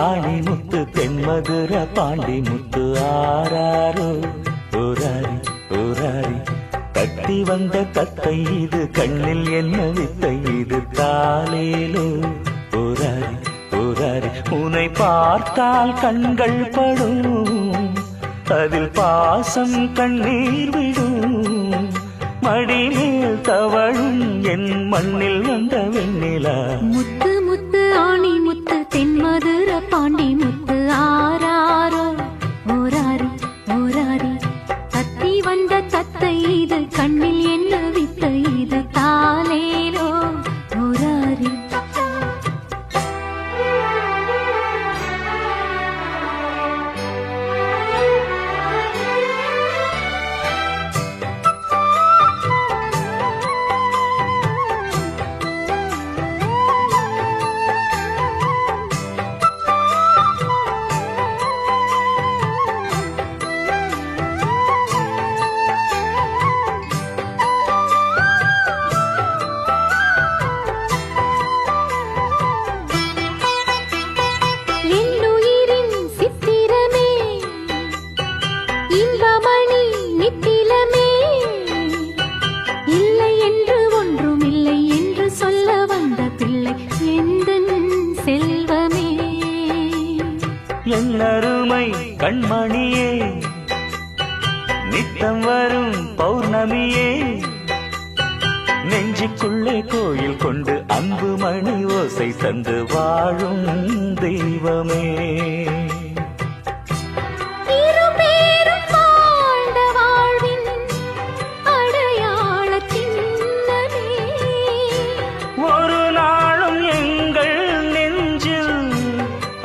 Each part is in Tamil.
ஆணி முத்து தென்மதுர பாண்டி முத்து ஆராரோ ஊராரி ஊராரி கட்டி வந்த கத்தை இது கண்ணில் என்ன வித்தை இது தாலேலோ ஊராரி ஊராரி உன்னை பார்த்தால் கண்கள் படும் அதில் பாசம் கண்ணீர் விடும் மடிமேல் தவழும் என் மண்ணில் வந்த வெண்ணிலா முத்து முத்து ஆணி முத்து தென்மதுர பாண்டி முத்து ஆராரோ ஓராரி ஓராரி தத்தி வந்த தத்தை இது கண்ணில் என்ன வித்தை இது தாலேலோ ஓராரி என்னருமை கண்மணியே நித்தம் வரும் பௌர்ணமியே நெஞ்சுக்குள்ளே கோயில் கொண்டு அன்பு மணி ஓசை தந்து வாழும் தெய்வமே ஒரு நாளும் எங்கள் நெஞ்சில்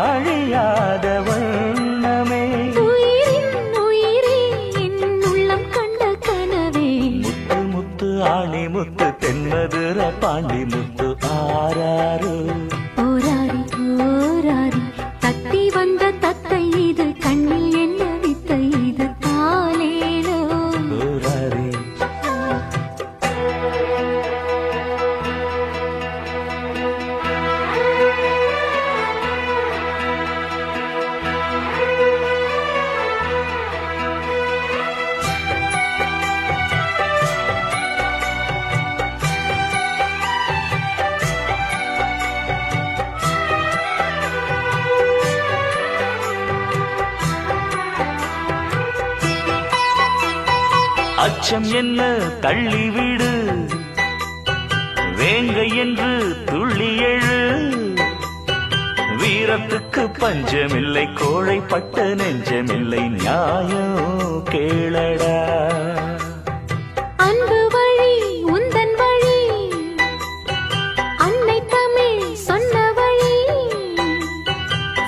அழியாத வண்ணமே உயிரே என் உள்ளம் கண்ட கனவே முத்து முத்து ஆணி முத்து தென்மதுர பாண்டி முத்து ஆராரோ ஓராரி ஓராரி தத்தி வந்த தத்தை இது கண்ணில் என்ன வித்தை இது தாலேலோ ஊராரி அச்சம் என்ன தள்ளிவிடு வேங்க என்று துள்ளி எழு வீரத்துக்கு பஞ்சமில்லை கோழைப்பட்ட நெஞ்சமில்லை நியாயம் கேளடா அன்பு வழி உந்தன் வழி அன்னை தமிழ் சொன்ன வழி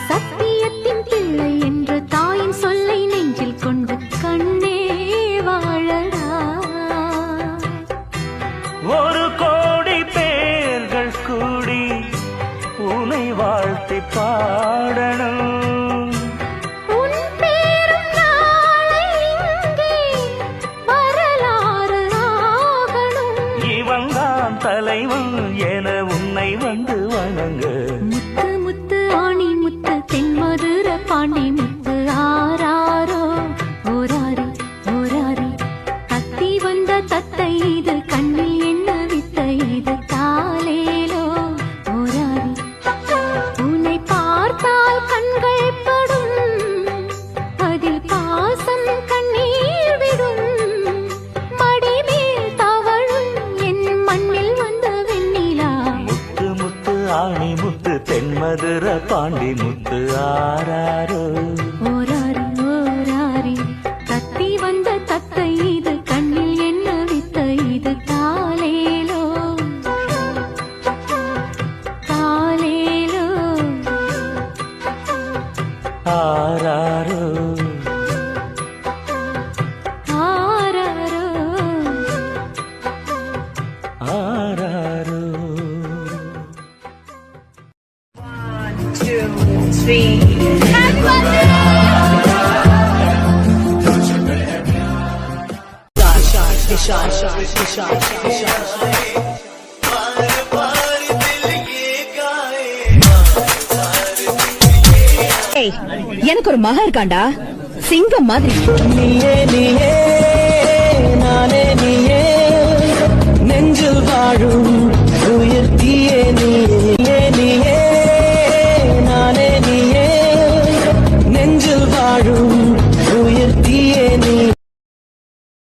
சத்தியத்தின் பிள்ளை என்று தாயின் சொல்லை நெஞ்சில் கொண்டு கண்ணே வாழடா ஒரு கோடி பேர்கள் கூடி உனை வாழ்த்தி பாடணும் உன் பேரும் நாளை இங்கே வரலாறு ஆகணும் இவன் தான் தலைவன் என உன்னை வந்து வணங்க முத்து முத்து ஆணி முத்து தென்மதுர பாண்டி முத்து ஆராரோ ஓராரி ஓராரி தத்தி வந்த தத்தை இது கண்ணில் என்ன வித்தை இது தாலேலோ ஓராரி உன்னை பார்த்தால் கண்கள் படும் அதில் பாசம் கண்ணீர் விடும் மடிமேல் தவழும் என் மண்ணில் வந்த வெண்ணிலா முத்து முத்து ஆணி முத்து தென்மதுர பாண்டி முத்து ஆராரோ ஓராரி ஓராரி தத்தி வந்த தத்தை இது கண்ணில் என்ன வித்தை இது தாலேலோ தாலேலோ ஆராரோ ஆராரோ ஆராரோ 1, 2, 3 बार बार दिल ये गाए டேய், எனக்கு ஒரு மகன் இருக்காண்டா, சிங்கம் மாதிரி. நீயே நீயே நானே நீயே நெஞ்சில் வாழும்